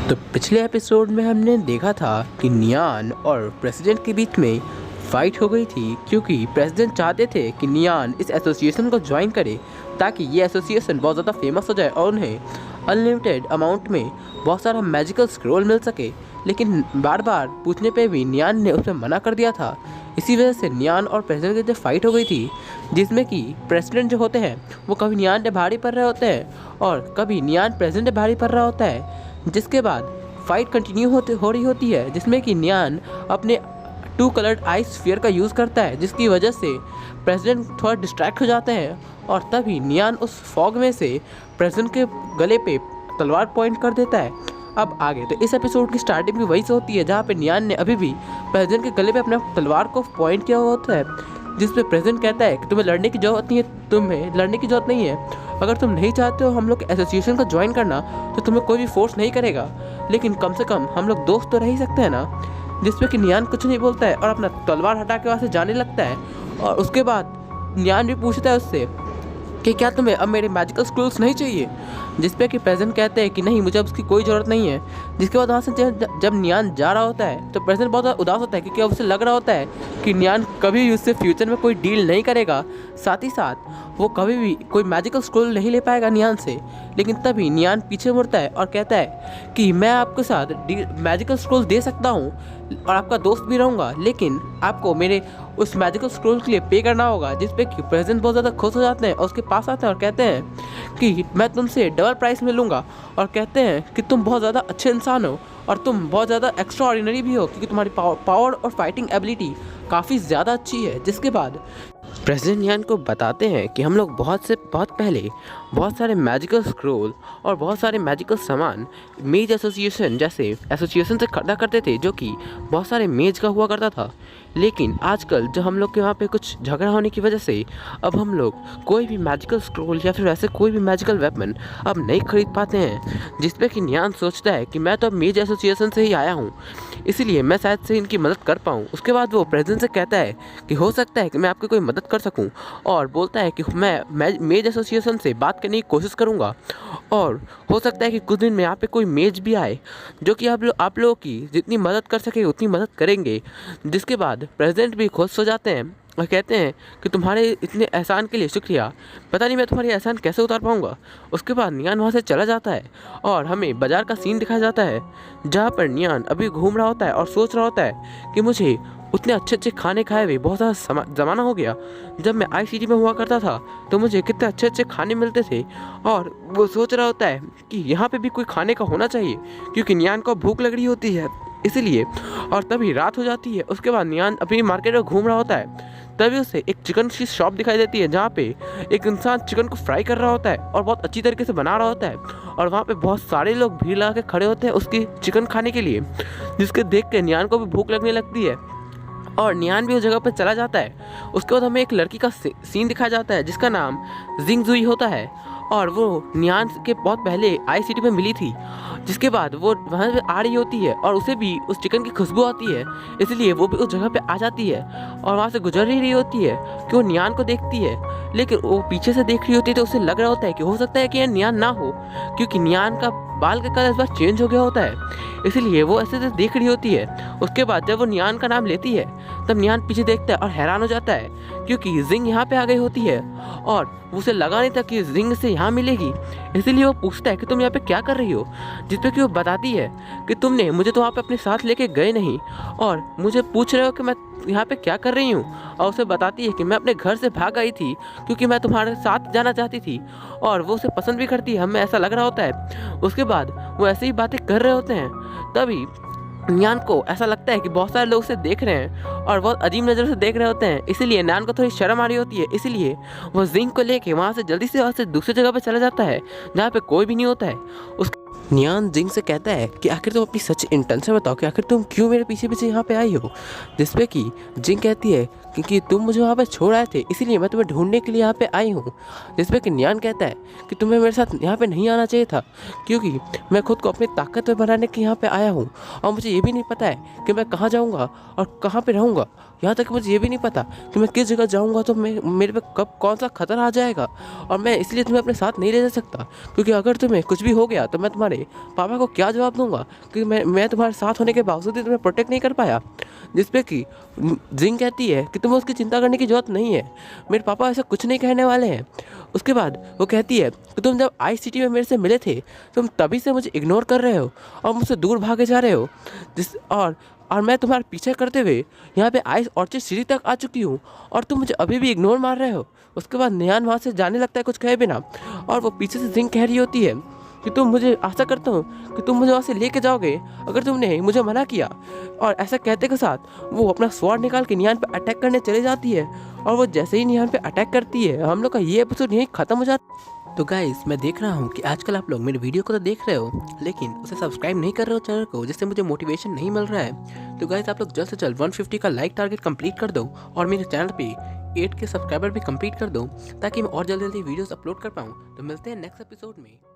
तो पिछले एपिसोड में हमने देखा था कि नियान और प्रेसिडेंट के बीच में फाइट हो गई थी, क्योंकि प्रेसिडेंट चाहते थे कि नियान इस एसोसिएशन को ज्वाइन करे ताकि ये एसोसिएशन बहुत ज़्यादा फेमस हो जाए और उन्हें अनलिमिटेड अमाउंट में बहुत सारा मैजिकल स्क्रोल मिल सके। लेकिन बार बार पूछने पे भी नियान ने उस पर मना कर दिया था। इसी वजह से नियान और प्रेसिडेंट की जो फाइट हो गई थी, जिसमें कि प्रेसिडेंट जो होते हैं वो कभी नियान पे भारी पड़ रहे होते हैं और कभी नियान प्रेसिडेंट पे भारी पड़ रहा होता है। जिसके बाद फाइट कंटिन्यू हो रही होती है, जिसमें कि नियान अपने 2 कलर्ड आइस स्फीयर का यूज़ करता है, जिसकी वजह से प्रेसिडेंट थोड़ा डिस्ट्रैक्ट हो जाते हैं और तभी नियान उस फॉग में से प्रेसिडेंट के गले पे तलवार पॉइंट कर देता है। अब आगे तो इस एपिसोड की स्टार्टिंग भी वही से होती है, जहाँ पे नियान ने अभी भी प्रेसिडेंट के गले पे अपने तलवार को पॉइंट किया हुआ होता है, जिस पे प्रेसिडेंट कहता है कि तुम्हें लड़ने की ज़रूरत नहीं है, तुम्हें लड़ने की ज़रूरत नहीं है। अगर तुम नहीं चाहते हो हम लोग एसोसिएशन को ज्वाइन करना तो तुम्हें कोई भी फोर्स नहीं करेगा, लेकिन कम से कम हम लोग दोस्त तो रह ही सकते हैं ना। जिसपे कि नियान कुछ नहीं बोलता है और अपना तलवार हटा के वहाँ से जाने लगता है। और उसके बाद नियान भी पूछता है उससे कि क्या तुम्हें अब मेरे मैजिकल स्क्रोल्स नहीं चाहिए, जिसपे कि प्रेजेंट कहते हैं कि नहीं, मुझे अब उसकी कोई ज़रूरत नहीं है। जिसके बाद वहाँ से जब नियान जा रहा होता है तो प्रेजेंट बहुत उदास होता है, क्योंकि अब उसे लग रहा होता है कि नियान कभी भी उससे फ्यूचर में कोई डील नहीं करेगा, साथ ही साथ वो कभी भी कोई मैजिकल स्क्रोल नहीं ले पाएगा नियान से। लेकिन तभी नियान पीछे मुड़ता है और कहता है कि मैं आपके साथ मैजिकल स्क्रोल दे सकता हूँ और आपका दोस्त भी रहूँगा, लेकिन आपको मेरे उस मैजिकल स्क्रोल के लिए पे करना होगा। जिस पे कि प्रेसिडेंट बहुत ज़्यादा खुश हो जाते हैं और उसके पास आते हैं और कहते हैं कि मैं तुमसे डबल प्राइस में लूँगा, और कहते हैं कि तुम बहुत ज़्यादा अच्छे इंसान हो और तुम बहुत ज़्यादा एक्स्ट्रा ऑर्डिनरी भी हो, क्योंकि तुम्हारी पावर और फाइटिंग एबिलिटी काफ़ी ज़्यादा अच्छी है। जिसके बाद प्रेसिडेंट नियान को बताते हैं कि हम लोग बहुत पहले बहुत सारे मैजिकल स्क्रोल और बहुत सारे मैजिकल सामान मेज एसोसिएशन जैसे एसोसिएशन से खरीदा करते थे, जो कि बहुत सारे मेज का हुआ करता था। लेकिन आजकल जो हम लोग के वहाँ पे कुछ झगड़ा होने की वजह से अब हम लोग कोई भी मैजिकल स्क्रोल या फिर वैसे कोई भी मैजिकल वेपन अब नहीं खरीद पाते हैं। जिसपे कि नियान सोचता है कि मैं तो अब मेज एसोसिएशन से ही आया हूँ, इसीलिए मैं शायद से इनकी मदद कर पाऊँ। उसके बाद वो प्रेसिडेंट से कहता है कि हो सकता है कि मैं आपकी कोई मदद कर सकूं, और बोलता है कि मैं मेज एसोसिएशन से बात करने की कोशिश करूंगा, और हो सकता है कि कुछ दिन में यहाँ पे कोई मेज भी आए जो कि आप लोगों की जितनी मदद कर सके उतनी मदद करेंगे। जिसके बाद प्रेसिडेंट भी खुश हो जाते हैं और कहते हैं कि तुम्हारे इतने एहसान के लिए शुक्रिया, पता नहीं मैं तुम्हारी एहसान कैसे उतार पाऊंगा। उसके बाद नियान वहाँ से चला जाता है और हमें बाजार का सीन दिखाया जाता है, जहाँ पर नियान अभी घूम रहा होता है और सोच रहा होता है कि मुझे उतने अच्छे अच्छे खाने खाए हुए बहुत ज़्यादा ज़माना हो गया। जब मैं ICT में हुआ करता था तो मुझे कितने अच्छे अच्छे खाने मिलते थे, और वो सोच रहा होता है कि यहाँ पे भी कोई खाने का होना चाहिए, क्योंकि नियान को भूख लग रही होती है इसलिए। और तभी रात हो जाती है। उसके बाद नियान अपनी मार्केट में घूम रहा होता है, तभी उसे एक चिकन की शॉप दिखाई देती है, जहाँ पे एक इंसान चिकन को फ्राई कर रहा होता है और बहुत अच्छी तरीके से बना रहा होता है, और वहाँ पे बहुत सारे लोग भीड़ लगा के खड़े होते हैं उसकी चिकन खाने के लिए, जिसके देख के नियान को भी भूख लगने लगती है और नियान भी उस जगह पर चला जाता है। उसके बाद हमें एक लड़की का सीन दिखाया जाता है जिसका नाम जिंग जुई होता है, और वो नियान के बहुत पहले ICT में मिली थी। जिसके बाद वो वहाँ पे आ रही होती है और उसे भी उस चिकन की खुशबू आती है, इसलिए वो भी उस जगह पे आ जाती है और वहाँ से गुजर ही रही होती है कि वो नियान को देखती है। लेकिन वो पीछे से देख रही होती है तो उसे लग रहा होता है कि हो सकता है कि यह नियान ना हो, क्योंकि नियान का बाल का कलर इस बार चेंज हो गया होता है, इसलिए वो ऐसे से देख रही होती है। उसके बाद जब वो नियान का नाम लेती है तब नियान पीछे देखता है और हैरान हो जाता है, क्योंकि जिंग यहाँ पे आ गई होती है और उसे लगा नहीं था कि जिंग से यहाँ मिलेगी। इसीलिए वो पूछता है कि तुम यहाँ पे क्या कर रही हो, जिस पे कि वो बताती है कि तुमने मुझे तो वहाँ पे अपने साथ लेके गए नहीं और मुझे पूछ रहे हो कि मैं यहाँ पे क्या कर रही हूँ। और उसे बताती है कि मैं अपने घर से भाग आई थी क्योंकि मैं तुम्हारे साथ जाना चाहती थी, और वो उसे पसंद भी करती है, हमें ऐसा लग रहा होता है। उसके बाद वो ऐसे ही बातें कर रहे होते हैं, तभी नियान को ऐसा लगता है कि बहुत सारे लोग उसे देख रहे हैं और बहुत अजीब नज़र से देख रहे होते हैं, इसीलिए नियान को थोड़ी शर्म आ रही होती है। इसीलिए वो जिंग को लेके वहाँ से जल्दी से दूसरी जगह पर चला जाता है जहाँ पे कोई भी नहीं होता है। नियान जिंग से कहता है कि आखिर तुम अपनी सच इंटेंशन बताओ कि आखिर तुम क्यों मेरे पीछे पीछे यहाँ पे आई हो। जिसपे कि जिंग कहती है क्योंकि तुम मुझे वहाँ पे छोड़ आए थे, इसीलिए मैं तुम्हें ढूंढने के लिए यहाँ पे आई हूँ। जिसपे कि नियान कहता है कि तुम्हें मेरे साथ यहाँ पे नहीं आना चाहिए था, क्योंकि मैं खुद को अपनी ताकत में बनाने के यहाँ पे आया हूँ, और मुझे ये भी नहीं पता है कि मैं कहाँ जाऊँगा और कहाँ पे रहूँगा। यहाँ तक मुझे ये भी नहीं पता कि मैं किस जगह जाऊँगा तो मेरे पे कब कौन सा खतरा आ जाएगा, और मैं इसलिए तुम्हें अपने साथ नहीं ले जा सकता, क्योंकि अगर तुम्हें कुछ भी हो गया तो मैं तुम्हारे तुम्हारे पापा को क्या जवाब दूंगा कि मैं तुम्हारे साथ होने के बावजूद भी तुम्हें प्रोटेक्ट नहीं कर पाया। जिस पे कि जिंग कहती है कि तुम्हें उसकी चिंता करने की ज़रूरत नहीं है, मेरे पापा ऐसा कुछ नहीं कहने वाले हैं। उसके बाद वो कहती है कि तुम जब आई सिटी में मेरे से मिले थे तुम तभी से मुझे इग्नोर कर रहे हो और मुझसे दूर भागे जा रहे हो, और मैं तुम्हारे पीछे करते हुए यहाँ पे आइस ऑर्चिड सिटी तक आ चुकी हूँ और तुम मुझे अभी भी इग्नोर मार रहे हो। उसके बाद नियान वहाँ से जाने लगता है कुछ कहे बिना, और वो पीछे से जिंग कह रही होती है कि तुम मुझे आशा करता हूँ कि तुम मुझे वहाँ से लेके जाओगे अगर तुमने मुझे मना किया। और ऐसा कहते के साथ वो अपना स्वॉर्ड निकाल के नियान पे अटैक करने चली जाती है, और वो जैसे ही नियान पे अटैक करती है हम लोग का ये एपिसोड यहीं ख़त्म हो जाता। तो गाइस मैं देख रहा हूँ कि आजकल आप लोग मेरे वीडियो को तो देख रहे हो लेकिन उसे सब्सक्राइब नहीं कर रहे हो चैनल को, जिससे मुझे मोटिवेशन नहीं मिल रहा है। तो गाइस आप लोग जल्द से जल्द 150 का लाइक टारगेट कंप्लीट कर दो और मेरे चैनल पे 8 के सब्सक्राइबर भी कंप्लीट कर दो ताकि मैं और जल्दी जल्दी वीडियोस अपलोड कर पाऊँ। तो मिलते हैं नेक्स्ट एपिसोड में।